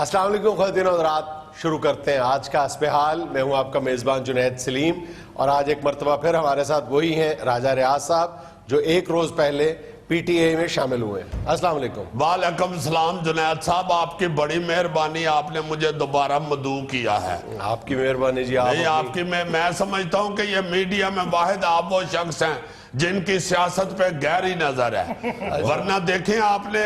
السلام علیکم خواتین و حضرات، شروع کرتے ہیں آج کا اسب حال۔ میں ہوں آپ کا میزبان جنید سلیم، اور آج ایک مرتبہ پھر ہمارے ساتھ وہی ہیں راجہ ریاض صاحب جو ایک روز پہلے پی ٹی اے میں شامل ہوئے ہیں۔ السلام علیکم۔ وعلیکم السلام جنید صاحب، آپ کی بڑی مہربانی، آپ نے مجھے دوبارہ مدعو کیا ہے۔ آپ کی مہربانی جی۔ نہیں، آپ کی میں سمجھتا ہوں کہ یہ میڈیا میں واحد آپ وہ شخص ہیں جن کی سیاست پہ گہری نظر ہے، ورنہ دیکھیں آپ نے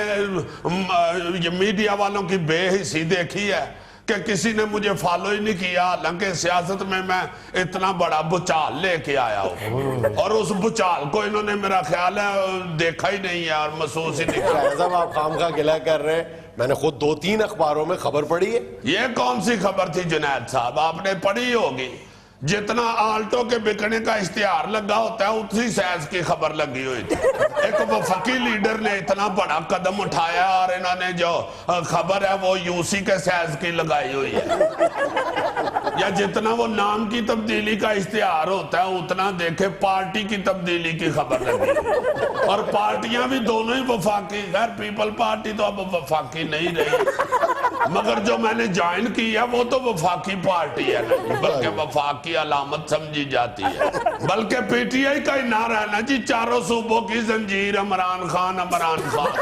یہ میڈیا والوں کی بے حسی دیکھی ہے کہ کسی نے مجھے فالو ہی نہیں کیا، حالانکہ سیاست میں اتنا بڑا بچال لے کے آیا ہوں، اور اس بچال کو انہوں نے میرا خیال ہے دیکھا ہی نہیں ہے اور محسوس ہی نہیں کیا۔ صاحب آپ خام خواہ گلہ کر رہے ہیں، میں نے خود 2-3 اخباروں میں خبر پڑھی ہے۔ یہ کون سی خبر تھی جنید صاحب؟ آپ نے پڑھی ہوگی، جتنا آلٹو کے بکنے کا اشتہار لگا ہوتا ہے اسی سائز کی خبر لگی ہوئی تھی۔ ایک وفاقی لیڈر نے اتنا بڑا قدم اٹھایا اور انہوں نے جو خبر ہے وہ یوسی کے سائز کی لگائی ہوئی ہے، یا جتنا وہ نام کی تبدیلی کا اشتہار ہوتا ہے اتنا دیکھے پارٹی کی تبدیلی کی خبر لگی ہے، اور پارٹیاں بھی دونوں ہی وفاقی، خیر پیپل پارٹی تو اب وفاقی نہیں رہی، مگر جو میں نے جوائن کی ہے وہ تو وفاقی پارٹی ہے نہیں، بلکہ وفاقی علامت سمجھی جاتی ہے، بلکہ پی ٹی آئی کا ہی نعرہ ہے نا جی، چاروں صوبوں کی زنجیر عمران خان عمران خان۔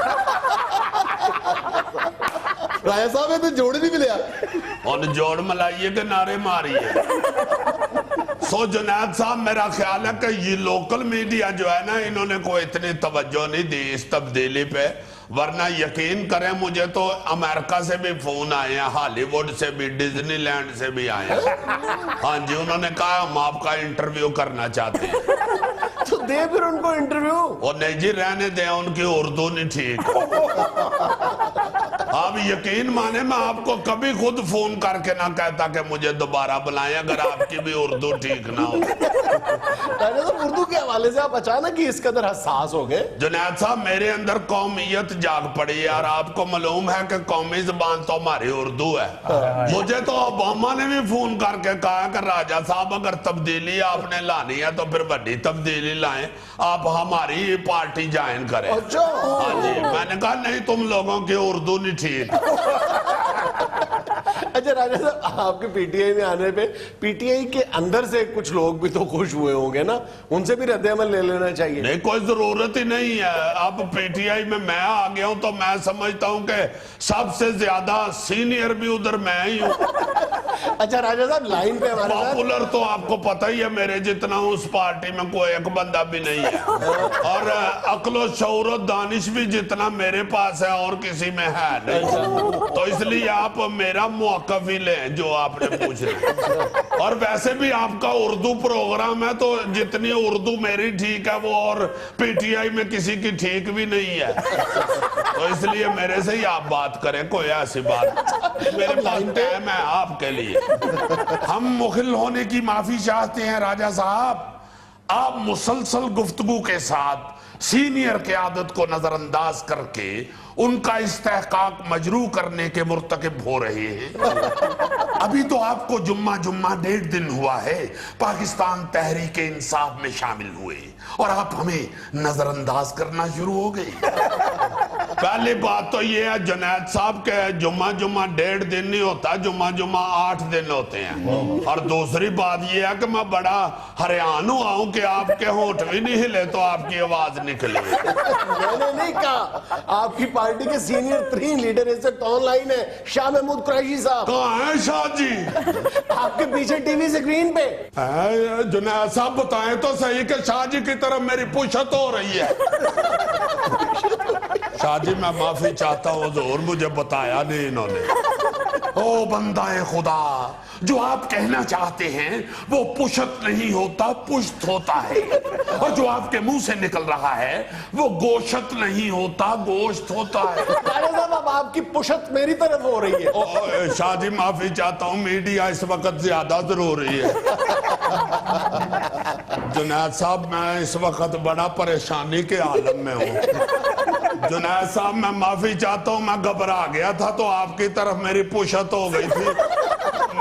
راجہ صاحب نے تو جوڑ نہیں ملیا، اور جوڑ ملائیے کے نعرے ماریے۔ سو جنید صاحب، میرا خیال ہے کہ یہ لوکل میڈیا جو ہے نا، انہوں نے کوئی اتنی توجہ نہیں دی اس تبدیلی پہ، ورنہ یقین کریں مجھے تو امریکہ سے بھی فون آئے ہیں، ہالی ووڈ سے بھی، ڈزنی لینڈ سے بھی آئے ہیں۔ ہاں جی، انہوں نے کہا ہم آپ کا انٹرویو کرنا چاہتے ہیں۔ تو دے پھر ان کو انٹرویو۔ وہ نہیں جی، رہنے دیں، ان کی اردو نہیں ٹھیک۔ آپ یقین مانے میں آپ کو کبھی خود فون کر کے نہ کہتا کہ مجھے دوبارہ بلائیں اگر آپ کی بھی اردو ٹھیک نہ ہو۔ راجہ صاحب اردو کے حوالے سے آپ اچانک ہی اس قدر حساس ہو گئے؟ جنید صاحب، میرے اندر قومیت جاگ پڑی ہے، اور آپ کو معلوم ہے کہ قومی زبان تو ہماری اردو ہے۔ مجھے تو اوباما نے بھی فون کر کے کہا کہ راجہ صاحب اگر تبدیلی آپ نے لانی ہے تو پھر بڑی تبدیلی لائیں، آپ ہماری پارٹی جائن کریں۔ ہاں جی، میں نے کہا نہیں، تم لوگوں کی اردو نہیں ٹھیک۔ اچھا راجہ صاحب، آپ کے پی ٹی آئی میں آنے پہ پی ٹی آئی کے اندر سے کچھ لوگ بھی تو خوش ہوئے ہوں گے نا، ان سے بھی رد عمل لے لینا چاہیے۔ نہیں، کوئی ضرورت ہی نہیں ہے، اب پی ٹی آئی میں آ گیا ہوں تو میں سمجھتا ہوں کہ سب سے زیادہ سینئر بھی ادھر میں ہی ہوں۔ اچھا راجہ صاحب، لائن پہ ہمارے ساتھ پاپولر تو آپ کو پتہ ہی ہے میرے جتنا ہوں، اس پارٹی میں کوئی ایک بندہ بھی نہیں ہے، اور عقل و شعور و دانش بھی جتنا میرے پاس ہے اور کسی میں ہے نہیں، تو اس لیے آپ میرا موقف ہی لیں جو آپ نے پوچھ رہے۔ اور ویسے بھی آپ کا اردو پروگرام ہے تو جتنی اردو میری ٹھیک ہے وہ اور پی ٹی آئی میں کسی کی ٹھیک بھی نہیں ہے، تو اس لیے میرے سے ہی آپ بات کریں، کوئی ایسی بات میرے پاس ٹائم ہے آپ کے لیے۔ ہم مخل ہونے کی معافی چاہتے ہیں راجہ صاحب، آپ مسلسل گفتگو کے ساتھ سینئر قیادت کو نظر انداز کر کے ان کا استحقاق مجروح کرنے کے مرتکب ہو رہے ہیں۔ ابھی تو آپ کو جمعہ 1.5 دن ہوا ہے پاکستان تحریک انصاف میں شامل ہوئے، اور آپ ہمیں نظر انداز کرنا شروع ہو گئی۔ پہلی بات تو یہ ہے جنید صاحب کہ جمعہ 1.5 دن نہیں ہوتا، جمعہ 8 دن ہوتے ہیں، اور دوسری بات یہ ہے کہ میں بڑا حیران ہوا ہوں کہ آپ کے ہونٹ بھی نہیں ہلے تو آپ کی آواز نکلے۔ میں نے نہیں کہا، آپ کی پارٹی کے سینئر 3 لیڈر اس وقت آن لائن ہے، شاہ محمود قریشی صاحب۔ کہاں ہیں شاہ جی؟ آپ کے پیچھے ٹی وی سکرین پہ۔ جنید صاحب بتائیں تو صحیح کہ شاہ جی کی طرف میری پشت ہو رہی ہے۔ شاہ جی میں معافی چاہتا ہوں حضور، مجھے بتایا نہیں انہوں نے۔ او بندہ خدا، جو آپ کہنا چاہتے ہیں وہ پشت نہیں ہوتا، پشت ہوتا ہے، اور جو آپ کے منہ سے نکل رہا ہے وہ گوشت نہیں ہوتا، گوشت ہوتا ہے۔ راجہ صاحب، اب آپ کی پشت میری طرف ہو رہی ہے۔ شاہ جی معافی چاہتا ہوں، میڈیا اس وقت زیادہ ضروری ہے۔ جنید صاحب، میں اس وقت بڑا پریشانی کے عالم میں ہوں۔ جنید صاحب میں معافی چاہتا ہوں، میں گھبرا گیا تھا تو آپ کی طرف میری پشت ہو گئی تھی،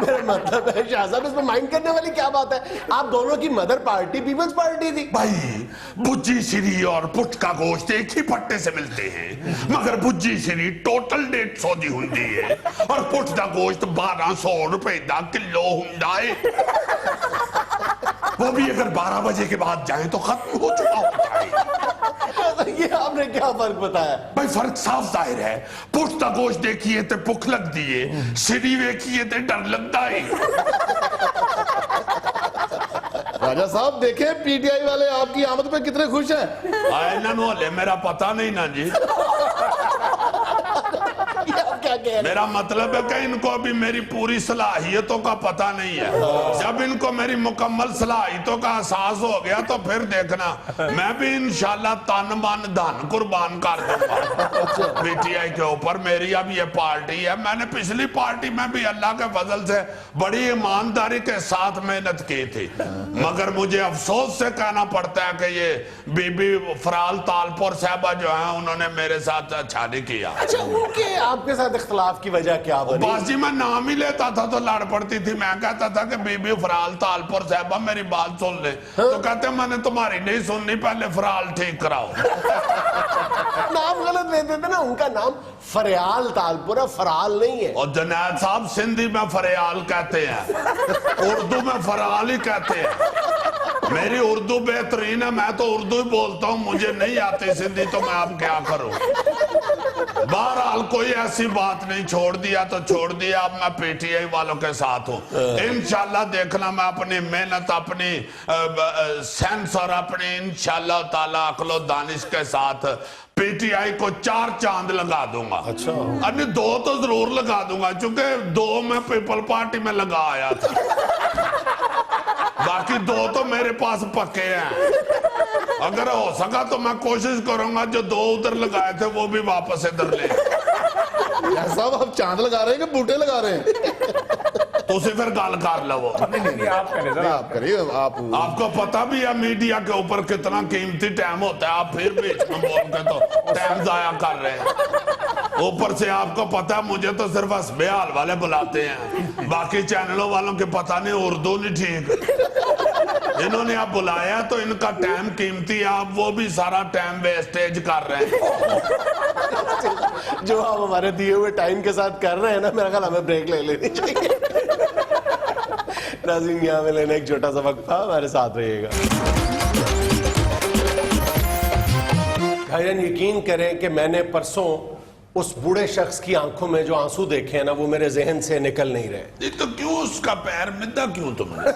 میرا مطلب ہے شاہ صاحب اس میں مائنڈ کرنے والی کیا بات ہے؟ آپ دونوں کی مدر پارٹی پیپلز پارٹی تھی. بھائی بجی سری اور پٹ کا گوشت ایک ہی پٹے سے ملتے ہیں مگر بجی سری ٹوٹل 150 دی ہوندی ہے اور پٹ دا گوشت 1200 روپے دا کلو ہوندا ہے. وہ بھی اگر 12 بجے کے بعد جائیں تو ختم ہو چکا ہوتا ہے. یہ آپ نے کیا فرق بتایا؟ بھائی فرق صاف ظاہر ہے. پٹ دا گوشت دیکھیے تے بھوک لگ دیئے, سری ویکھیے تے ڈر لگتا ہے. راجہ صاحب دیکھیں پی ٹی آئی والے آپ کی آمد پہ کتنے خوش ہیں. انہوں نے ہولے میرا پتہ نہیں نا جی. کیا کہہ رہے میرا مطلب ہے کہ ان کو ابھی میری پوری صلاحیتوں کا پتہ نہیں ہے. جب ان کو میری مکمل صلاحیتوں کا احساس ہو گیا تو پھر دیکھنا میں بھی انشاءاللہ تن من دھن قربان کر دوں گا پی ٹی آئی کے اوپر. میری اب یہ پارٹی ہے. میں نے پچھلی پارٹی میں بھی اللہ کے فضل سے بڑی ایمانداری کے ساتھ محنت کی تھی مگر مجھے افسوس سے کہنا پڑتا ہے کہ یہ بی بی فرال تالپور صاحبہ جو ہیں انہوں نے میرے ساتھ اچھا نہیں کیا. اچھا وہ کہ آپ کے ساتھ اختلاف کی وجہ کیا بنی؟ باس جی میں نام ہی لیتا تھا تو لڑ پڑتی تھی. میں کہتا تھا کہ بی بی فرال تالپور صاحبہ میری بات سن لیں تو کہتے ہیں میں نے تمہاری نہیں سننی, پہلے فرال ٹھیک کراؤ. نام غلط لیتے تھے نا. ان کا نام فریال تالپور ہے, فرال نہیں ہے. اور جنید صاحب سندھی میں فریال کہتے ہیں, اردو میں فرال ہی کہتے ہیں. میری اردو بہترین ہے, میں تو اردو ہی بولتا ہوں, مجھے نہیں آتی سندھی تو میں اب کیا کروں. بہرحال کوئی ایسی بات نہیں, چھوڑ دیا تو چھوڑ دیا. اب میں پی ٹی آئی والوں کے ساتھ ہوں. انشاءاللہ دیکھنا میں اپنی محنت, اپنی سینس اور اپنی انشاءاللہ تعالی عقل و دانش کے ساتھ پی ٹی آئی کو 4 چاند لگا دوں گا. اچھا 2 تو ضرور لگا دوں گا چونکہ 2 میں پیپل پارٹی میں لگا آیا تھا, باقی 2 تو میرے پاس پکے ہیں. اگر ہو سکا تو میں کوشش کروں گا جو 2 ادھر لگائے تھے وہ بھی واپس ادھر لے. راجہ صاحب آپ چاند لگا رہے ہیں کہ بوٹے لگا رہے ہیں؟ تو اسے پھر گال کر لو. آپ کریے. آپ کو پتا بھی ہے میڈیا کے اوپر کتنا قیمتی ٹائم ہوتا ہے, آپ پھر بھی بول کے تو ٹائم ضائع کر رہے ہیں. اوپر سے آپ کو پتا ہے مجھے تو صرف حسب حال والے بلاتے ہیں, باقی چینلوں والوں کے پتا نہیں اردو نہیں ٹھیک. انہوں نے آپ بلایا تو ان کا ٹائم قیمتی ہے, آپ وہ بھی سارا ٹائم ویسٹیج کر رہے ہیں. جو آپ ہمارے دیے ہوئے ٹائم کے ساتھ کر رہے ہیں نا, میرا خیال ہمیں بریک لے لینی چاہیے. ناظرین یہاں میں لینا ایک چھوٹا سا وقت تھا, ہمارے ساتھ رہیے گا. بھائیان یقین کریں کہ میں نے پرسوں اس بوڑھے شخص کی آنکھوں میں جو آنسو دیکھے ہیں نا وہ میرے ذہن سے نکل نہیں رہے. تو کیوں اس کا پیر مدہ کیوں تم نے؟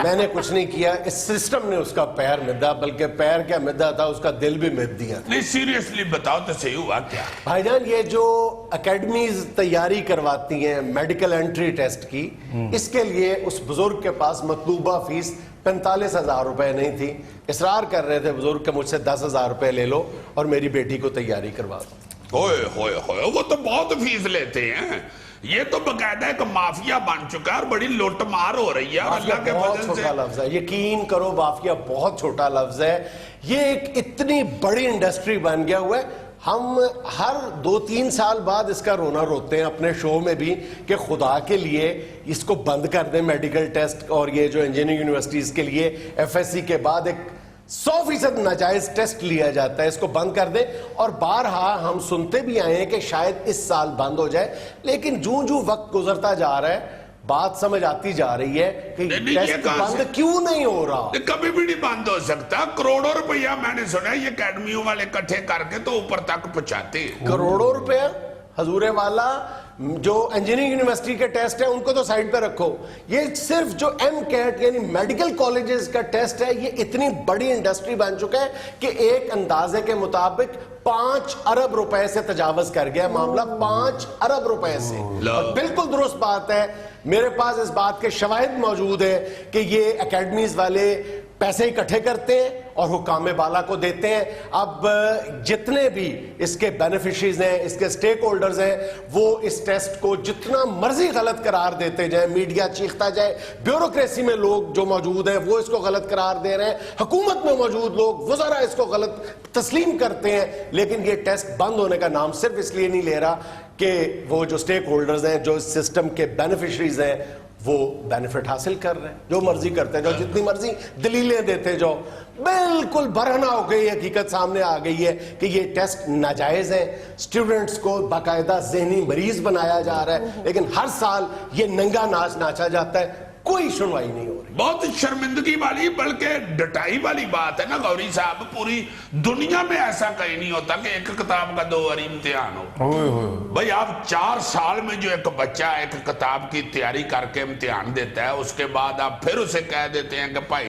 میں نے کچھ نہیں کیا, اس سسٹم نے اس کا پیر مدہ, بلکہ پیر کیا مدہ تھا, اس کا دل بھی مد دیا. نہیں سیریسلی بتاؤ تو صحیح ہوا کیا؟ بھائی جان یہ جو اکیڈمیز تیاری کرواتی ہیں میڈیکل انٹری ٹیسٹ کی, اس کے لیے اس بزرگ کے پاس مطلوبہ فیس 45,000 روپے نہیں تھی. اصرار کر رہے تھے بزرگ کہ مجھ سے 10,000 روپے لے لو اور میری بیٹی کو تیاری کروا دو. ہوئے ہوئے ہوئے, وہ تو بہت فیس لیتے ہیں. یہ تو باقاعدہ ایک مافیا بن چکا ہے اور بڑی لوٹ مار ہو رہی ہے. اللہ کے بہت فضل سے چھوٹا لفظ ہے, یقین کرو مافیا بہت چھوٹا لفظ ہے. یہ ایک اتنی بڑی انڈسٹری بن گیا ہوا ہے. ہم ہر 2-3 سال بعد اس کا رونا روتے ہیں اپنے شو میں بھی کہ خدا کے لیے اس کو بند کر دیں میڈیکل ٹیسٹ, اور یہ جو انجینئرنگ یونیورسٹیز کے لیے FSC کے بعد ایک 100% ناجائز ٹیسٹ لیا جاتا ہے, اس کو بند کر دیں. اور بارہا ہم سنتے بھی آئے ہیں کہ شاید اس سال بند ہو جائے, لیکن جو وقت گزرتا جا رہا ہے بات سمجھ آتی جا رہی ہے کہ ٹیسٹ بند کیوں نہیں ہو رہا. کبھی بھی نہیں بند ہو سکتا. کروڑوں روپیہ میں نے سنا یہ اکیڈمیوں والے اکٹھے کر کے تو اوپر تک پہنچاتے ہیں. کروڑوں روپے حضور والا. جو انجینئرنگ یونیورسٹی کے ٹیسٹ ہیں ان کو تو سائڈ پہ رکھو, یہ صرف جو MCAT یعنی میڈیکل کالجز کا ٹیسٹ ہے, یہ اتنی بڑی انڈسٹری بن چکا ہے کہ ایک اندازے کے مطابق 5 ارب روپے سے تجاوز کر گیا معاملہ. 5 ارب روپے سے. اور بالکل درست بات ہے, میرے پاس اس بات کے شواہد موجود ہے کہ یہ اکیڈمیز والے پیسے اکٹھے کرتے ہیں اور حکام بالا کو دیتے ہیں. اب جتنے بھی اس کے بینیفیشریز ہیں, اس کے سٹیک ہولڈرز ہیں, وہ اس ٹیسٹ کو جتنا مرضی غلط قرار دیتے جائیں, میڈیا چیختا جائے, بیوروکریسی میں لوگ جو موجود ہیں وہ اس کو غلط قرار دے رہے ہیں, حکومت میں موجود لوگ وزراء اس کو غلط تسلیم کرتے ہیں, لیکن یہ ٹیسٹ بند ہونے کا نام صرف اس لیے نہیں لے رہا کہ وہ جو سٹیک ہولڈرز ہیں, جو اس سسٹم کے بینیفیشریز ہیں, وہ بینیفٹ حاصل کر رہے ہیں, جو مرضی کرتے جاؤ, جتنی مرضی دلیلیں دیتے جاؤ. بالکل برہنہ ہو گئی حقیقت سامنے آ گئی ہے کہ یہ ٹیسٹ ناجائز ہے. سٹوڈنٹس کو باقاعدہ ذہنی مریض بنایا جا رہا ہے, لیکن ہر سال یہ ننگا ناچ ناچا جاتا ہے, کوئی سنوائی نہیں ہو رہی. بہت شرمندگی والی بلکہ ڈٹائی والی بات ہے نا غوری صاحب, پوری دنیا میں ایسا کہیں نہیں ہوتا کہ ایک کتاب کا 2 بار امتحان ہو. بھئی آپ 4 سال میں جو ایک بچہ ایک کتاب کی تیاری کر کے امتحان دیتا ہے, اس کے بعد آپ پھر اسے کہہ دیتے ہیں کہ بھائی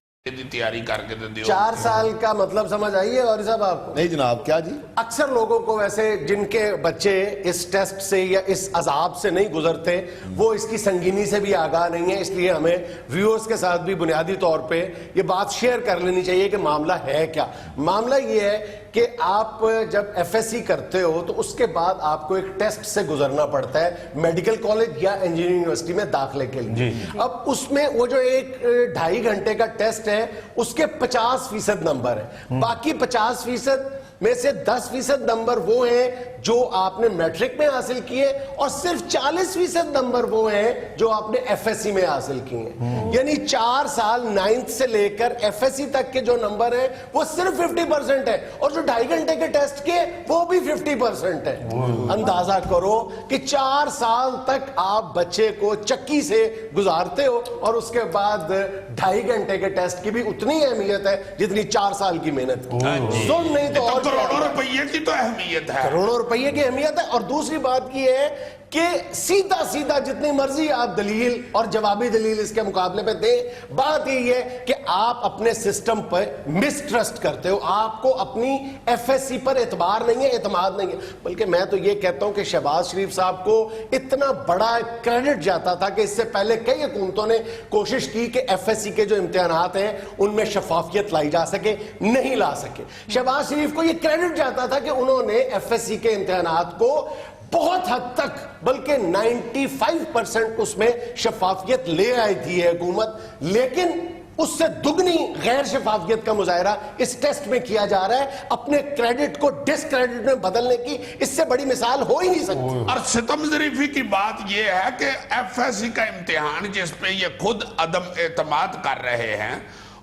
تیاری کر کے دیو. 4 سال کا مطلب سمجھ آئیے غوری صاحب آپ کو؟ نہیں جناب, کیا جی؟ اکثر لوگوں کو ویسے جن کے بچے اس ٹیسٹ سے یا اس عذاب سے نہیں گزرتے, وہ اس کی سنگینی سے بھی آگاہ نہیں ہے. اس لیے ہمیں ویورز کے ساتھ بھی بنیادی طور پہ یہ بات شیئر کر لینی چاہیے کہ معاملہ ہے کیا. معاملہ یہ ہے کہ آپ جب ایف ایس سی کرتے ہو تو اس کے بعد آپ کو ایک ٹیسٹ سے گزرنا پڑتا ہے میڈیکل کالج یا انجینئرنگ یونیورسٹی میں داخلے کے لیے. اب اس میں وہ جو ایک 2.5 گھنٹے کا ٹیسٹ ہے, اس کے 50% نمبر ہے. باقی 50% میں سے 10% نمبر وہ ہیں جو آپ نے میٹرک میں حاصل کیے, اور صرف 40% نمبر وہ ہیں جو آپ نے ایف ایس سی میں حاصل کیے ہیں. یعنی 4 سال 9th سے لے کر ایف ایس سی تک کے جو نمبر ہیں وہ صرف 50% ہے, اور جو 2.5 گھنٹے کے ٹیسٹ کے وہ بھی 50% ہے. اندازہ کرو کہ 4 سال تک آپ بچے کو چکی سے گزارتے ہو, اور اس کے بعد 2.5 گھنٹے کے ٹیسٹ کی بھی اتنی اہمیت ہے جتنی 4 سال کی محنت کی. سن نہیں تو اور کروڑوں روپیے کی تو اہمیت ہے, کروڑوں روپیے کی اہمیت ہے. اور دوسری بات یہ ہے کہ سیدھا سیدھا جتنی مرضی آپ دلیل اور جوابی دلیل اس کے مقابلے پہ دیں, بات یہ ہے کہ آپ اپنے سسٹم پر مسٹرسٹ کرتے ہو. آپ کو اپنی ایف ایس سی پر اعتبار نہیں ہے, اعتماد نہیں ہے. بلکہ میں تو یہ کہتا ہوں کہ شہباز شریف صاحب کو اتنا بڑا کریڈٹ جاتا تھا کہ اس سے پہلے کئی حکومتوں نے کوشش کی کہ ایف ایس سی کے جو امتحانات ہیں ان میں شفافیت لائی جا سکے, نہیں لا سکے. شہباز شریف کو یہ کریڈٹ جاتا تھا کہ انہوں نے ایف ایس سی کے امتحانات کو بہت حد تک, بلکہ 95% اس میں شفافیت لے آئی تھی حکومت, لیکن اس سے دگنی غیر شفافیت کا مظاہرہ اس ٹیسٹ میں کیا جا رہا ہے. اپنے کریڈٹ کو ڈس کریڈٹ میں بدلنے کی اس سے بڑی مثال ہو ہی نہیں سکتی. اور ستم ظریفی کی بات یہ ہے کہ ایف ایس سی کا امتحان جس پہ یہ خود عدم اعتماد کر رہے ہیں,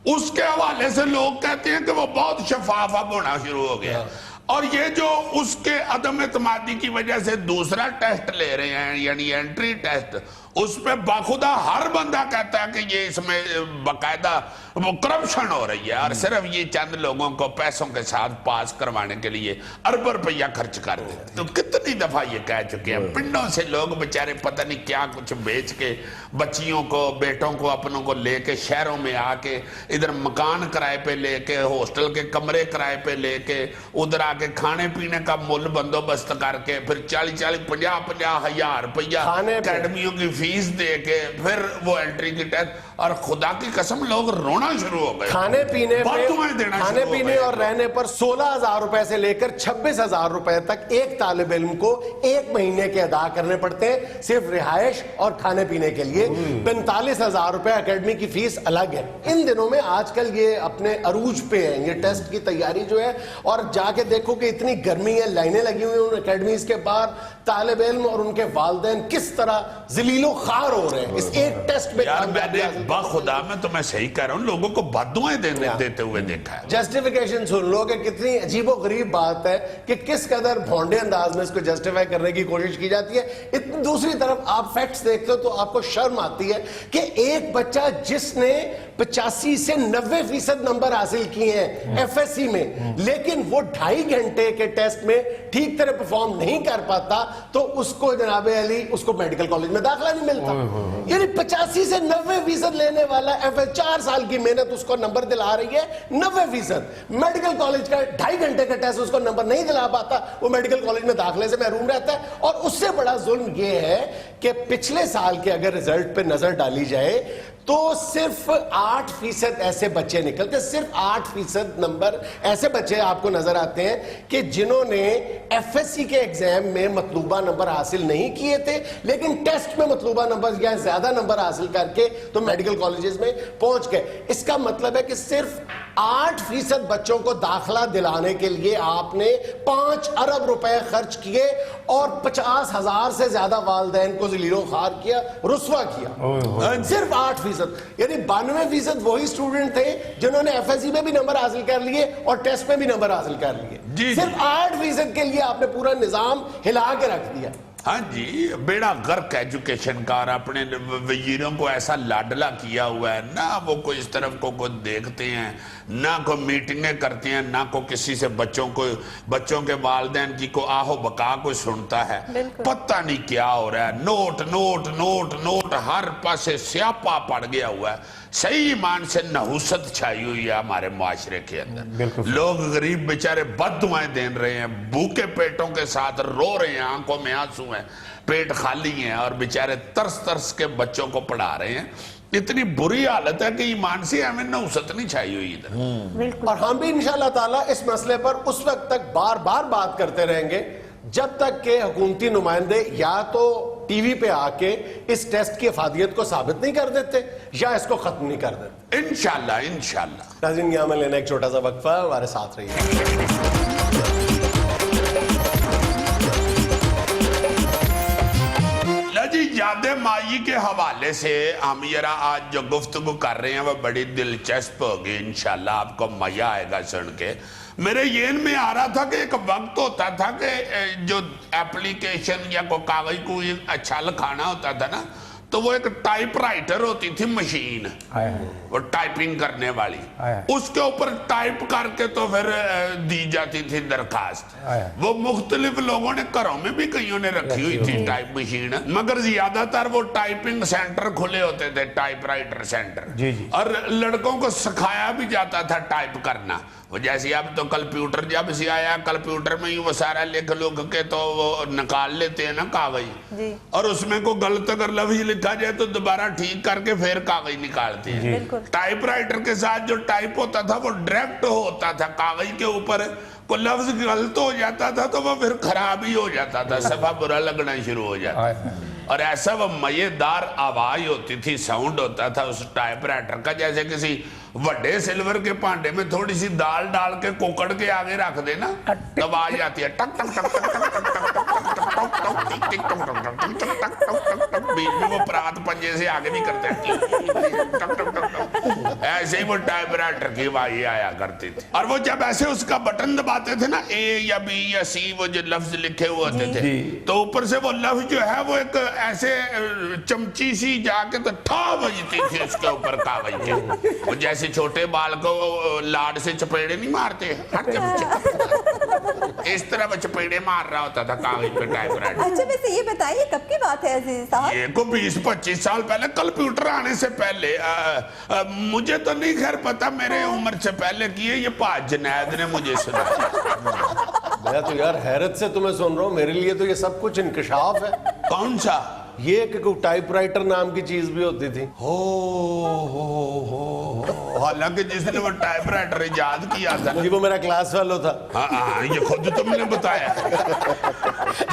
اس کے حوالے سے لوگ کہتے ہیں کہ وہ بہت شفاف اب ہونا شروع ہو گیا. اور یہ جو اس کے عدم اعتمادی کی وجہ سے دوسرا ٹیسٹ لے رہے ہیں, یعنی انٹری ٹیسٹ, اس پہ باخدا ہر بندہ کہتا ہے کہ یہ اس میں باقاعدہ وہ کرپشن ہو رہی ہے, اور صرف یہ چند لوگوں کو پیسوں کے ساتھ پاس کروانے کے لیے ارب روپیہ خرچ کر دیتے. تو کتنی دفعہ یہ کہہ چکے ہیں, پنڈوں سے لوگ بچارے پتہ نہیں کیا کچھ بیچ کے بچیوں کو, بیٹوں کو, اپنوں کو لے کے شہروں میں آ کے ادھر مکان کرائے پہ لے کے, ہاسٹل کے کمرے کرائے پہ لے کے, ادھر آ کے کھانے پینے کا مول بندوبست کر کے, پھر 40-50 ہزار روپیہ اکیڈمیوں کی فیس دے کے پھر وہ انٹری کی ٹیسٹ. اور خدا کی قسم لوگ رونا شروع ہو گئے. کھانے پینے اور رہنے پر 16,000 روپے سے لے کر 26,000 روپے تک ایک طالب علم کو 1 مہینے کے ادا کرنے پڑتے ہیں, صرف رہائش اور کھانے پینے کے لیے. 45,000 روپے اکیڈمی کی فیس الگ ہے. ان دنوں میں آج کل یہ اپنے عروج پہ ہیں یہ ٹیسٹ کی تیاری جو ہے, اور جا کے دیکھو کہ اتنی گرمی ہے, لائنیں لگی ہوئی ہیں ان اکیڈمیز کے باہر, طالب علم اور ان کے والدین کس طرح ذلیل و خوار ہو رہے ہیں اس ایک ٹیسٹ میں. یار میں نے باخدا میں تو میں صحیح کہہ رہا ہوں, لوگوں کو بددعائیں دیتے ہوئے دیکھا ہے. جسٹیفیکیشن سن لو کہ کتنی عجیب و غریب بات ہے کہ کس قدر بھونڈے انداز میں اس کو جسٹیفائی کرنے کی کوشش کی جاتی ہے. دوسری طرف آپ فیکٹس دیکھتے ہو تو آپ کو شرم آتی ہے کہ ایک بچہ جس نے 85 سے 90% نمبر حاصل کیے ہیں ایف ایس سی میں, لیکن وہ 2.5 گھنٹے کے ٹیسٹ میں ٹھیک طرح پرفارم نہیں کر پاتا, تو اس کو جناب علی اس کو میڈیکل کالج میں داخلہ نہیں ملتا. یعنی 85 سے 90% لینے والا ایف ایس 4 سال کی محنت اس کو نمبر دلا رہی ہے 90%. میڈیکل کالج کا 2.5 گھنٹے کا ٹیسٹ اس کو نمبر نہیں دلا پاتا, وہ میڈیکل کالج میں داخلے سے محروم رہتا ہے. اور اس سے بڑا ظلم یہ ہے کہ پچھلے سال کے اگر رزلٹ پہ نظر ڈالی جائے تو صرف 8% ایسے بچے نکلتے, صرف 8% نمبر ایسے بچے آپ کو نظر آتے ہیں کہ جنہوں نے ایف ایس سی کے ایگزام میں مطلوبہ نمبر حاصل نہیں کیے تھے, لیکن ٹیسٹ میں مطلوبہ نمبر یا زیادہ نمبر حاصل کر کے تو میڈیکل کالجز میں پہنچ گئے. اس کا مطلب ہے کہ صرف 8% بچوں کو داخلہ دلانے کے لیے آپ نے 5 ارب روپے خرچ کیے اور 50,000 سے زیادہ والدین کو ذلیل و خوار کیا, رسوا کیا. صرف 8%, یعنی 92% وہی اسٹوڈنٹ تھے جنہوں نے ایف ایس سی میں بھی نمبر حاصل کر لیے اور ٹیسٹ میں بھی نمبر حاصل کر لیے. صرف 8% کے لیے آپ نے پورا نظام ہلا کے رکھ دیا. ہاں جی, بیڑا غرق ایجوکیشن کا, اور اپنے وزیروں کو ایسا لاڈلا کیا ہوا ہے, نہ وہ کوئی اس طرف کو دیکھتے ہیں, نہ کوئی میٹنگیں کرتے ہیں, نہ کو کسی سے بچوں کے والدین کی کو آہو بکا کو سنتا ہے. پتہ نہیں کیا ہو رہا ہے, نوٹ نوٹ نوٹ نوٹ, ہر پاسے سیاپا پڑ گیا ہوا ہے. صحیح ایمان سے نحوست چھائی ہوئی ہے ہمارے معاشرے کے اندر. لوگ غریب بیچارے بد دعائیں دے رہے ہیں, بھوکے پیٹوں کے ساتھ رو رہے ہیں, آنکھوں میں آنسو ہیں, پیٹ خالی ہیں, اور بیچارے ترس ترس کے بچوں کو پڑھا رہے ہیں. اتنی بری حالت ہے کہ ایمان سے ہمیں نحوست نہیں چھائی ہوئی ادھر. اور ہم بھی انشاءاللہ تعالیٰ اس مسئلے پر اس وقت تک بار بار بات کرتے رہیں گے جب تک کہ حکومتی نمائندے یا تو ٹی وی پہ آ کے اس ٹیسٹ کی افادیت کو ثابت نہیں کر دیتے یا اس کو ختم نہیں کر دیتے. انشاءاللہ انشاءاللہ. ناظرین, یہاں میں لینا ایک چھوٹا سا وقفہ, ہمارے ساتھ رہیے. جی, یاد مائی کے حوالے سے ہم آج جو گفتگو کر رہے ہیں وہ بڑی دلچسپ ہوگی. انشاءاللہ آپ کو مزہ آئے گا سن کے. میرے ذہن میں آ رہا تھا کہ ایک وقت ہوتا تھا کہ جو اپلیکیشن یا کوئی کاغذ کو اچھا لکھانا ہوتا تھا نا, تو وہ ایک ٹائپ رائٹر ہوتی تھی مشین, وہ ٹائپنگ کرنے والی, اس کے اوپر ٹائپ کر کے تو پھر دی جاتی تھی درخواست. وہ مختلف لوگوں نے گھروں میں بھی کئیوں نے رکھی ہوئی تھی ٹائپ مشین, مگر زیادہ تر وہ ٹائپنگ سینٹر کھلے ہوتے تھے, ٹائپ رائٹر سینٹر, اور لڑکوں کو سکھایا بھی جاتا تھا ٹائپ کرنا. وہ جیسے اب تو کمپیوٹر جب سے آیا, کمپیوٹر میں ہی وہ سارا لکھ کے تو وہ نکال لیتے ہیں نا کاغذ, اور اس میں کوئی غلط اگر لفظ لکھا جائے تو دوبارہ ٹھیک کر کے پھر کاغذ نکالتے ہیں. ٹائپ رائٹر کے ساتھ جو ٹائپ ہوتا تھا وہ ڈائریکٹ ہوتا تھا کاغذ کے اوپر, کوئی لفظ غلط ہو جاتا تھا تو وہ پھر خراب ہی ہو جاتا تھا, صفحہ برا لگنا شروع ہو جاتا. اور ایسا وہ مزیدار آواز ہوتی تھی, ساؤنڈ ہوتا تھا اس ٹائپ رائٹر کا, جیسے کسی وڈے سلور کے پانڈے میں تھوڑی سی دال ڈال کے کوکڑ کے آگے رکھ دینا تو آواز آتی ہے ٹک ٹک ٹک ٹک ٹک ٹک ٹک. بیچ میں وہ پرات پنجے سے آگے بھی کرتے ہیں, ایسے ہی وہ ٹائپ رائٹر کی آواز آیا کرتی تھی. اور وہ جب ایسے اس کا بٹن دباتے تھے نا, اے یا بی یا سی, وہ جو لفظ لکھے ہوئے ہوتے تھے, تو اوپر سے وہ لفظ جو ہے وہ ایک ایسے چمچی سی جا کے تو ٹھا بجتی تھی اس کے اوپر کاغذ کے. وہ جیسے چھوٹے بال کو لاڈ سے چپیڑے نہیں مارتے, اس طرح وہ چپیڑے مار رہا ہوتا تھا کاغذ پہ ٹائپ رائٹر. اچھا, ویسے یہ بتائیے کب کی بات ہے عزیز صاحب؟ یہ کو 20-25 سال پہلے, کمپیوٹر آنے سے پہلے. مجھے تو نہیں خیر پتا, میرے عمر سے پہلے کی ہے, یہ پاج جنید نے مجھے سنا. میں تو یار حیرت سے تمہیں سن رہا ہوں, میرے لیے تو یہ سب کچھ انکشاف ہے. کون سا؟ یہ کہ کوئی ٹائپ رائٹر نام کی چیز بھی ہوتی تھی. حالانکہ جس نے وہ ٹائپ رائٹر ایجاد کیا تھا جی وہ میرا کلاس فیلو تھا. ہاں, یہ خود تم نے بتایا.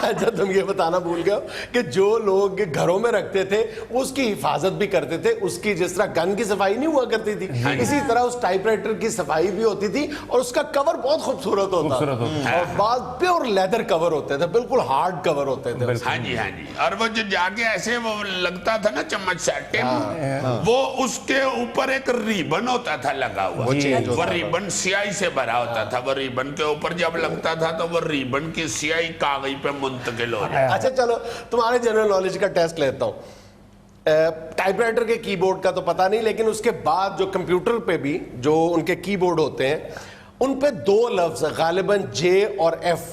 اچھا, تم یہ بتانا بھول گئے کہ جو لوگ گھروں میں رکھتے تھے اس کی حفاظت بھی کرتے تھے, اس کی جس طرح گن کی صفائی نہیں ہوا کرتی تھی, اسی طرح اس ٹائپ رائٹر کی صفائی بھی ہوتی تھی, اور اس کا کور بہت خوبصورت ہوتا تھا, اور بعض پیور لیدر کور ہوتے تھے, بالکل ہارڈ کور ہوتے تھے. ہاں جی ہاں جی. اور وہ جو جا کے ایسے وہ لگتا تھا نا چمچ سیٹ, وہ اس کے اوپر ایک ریبن ہوتا تھا لگا ہوا, وہ ریبن سیاہی سے بھرا ہوتا تھا. وہ ریبن کے اوپر جب لگتا تھا تو وہ ریبن کی سیاہی کاغذ پہ منتقل ہو جاتا. اچھا چلو, تمہارے جنرل نالج کا ٹیسٹ لیتا ہوں. ٹائپ رائٹر کے کی بورڈ کا تو پتہ نہیں, لیکن اس کے بعد جو کمپیوٹر پہ بھی جو ان کے کی بورڈ ہوتے ہیں ان پہ 2 لفظ غالباً جے اور ایف